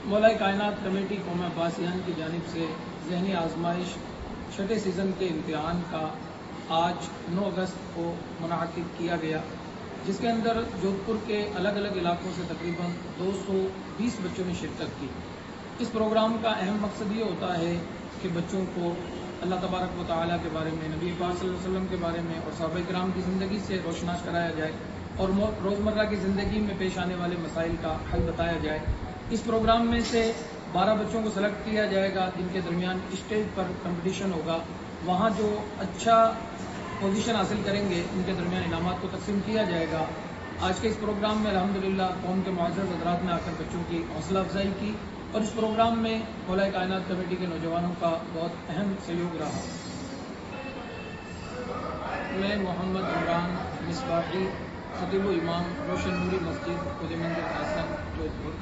मौलाए कायनात कमेटी कौम अब्बासियान की जानिब से ज़हनी आजमाइश छठे सीज़न के इम्तिहान का आज 9 अगस्त को मुनाकिद किया गया, जिसके अंदर जोधपुर के अलग अलग इलाकों से तकरीबन 220 बच्चों ने शिरकत की। इस प्रोग्राम का अहम मकसद ये होता है कि बच्चों को अल्लाह तबारक व तआला के बारे में, नबी पाक सल्लल्लाहु अलैहि वसल्लम के बारे में और सहाबा किराम की ज़िंदगी से रोशनास कराया जाए और रोज़मर्रा की ज़िंदगी में पेश आने वाले मसाइल का हल बताया जाए। इस प्रोग्राम में से 12 बच्चों को सेलेक्ट किया जाएगा, जिनके दरमियान स्टेज पर कंपटीशन होगा। वहाँ जो अच्छा पोजीशन हासिल करेंगे उनके दरमियान इनामात को तकसीम किया जाएगा। आज के इस प्रोग्राम में अल्हम्दुलिल्लाह कौम के मुअज़्ज़ज़ हज़रात ने आकर बच्चों की हौसला अफजाई की और इस प्रोग्राम में मौलाए कायनात कमेटी के नौजवानों का बहुत अहम सहयोग रहा। मैं मोहम्मद इमरान मिसबाही, खतीब इमाम रोशन नूरी मस्जिद खुद मंदिर हासन जोधपुर।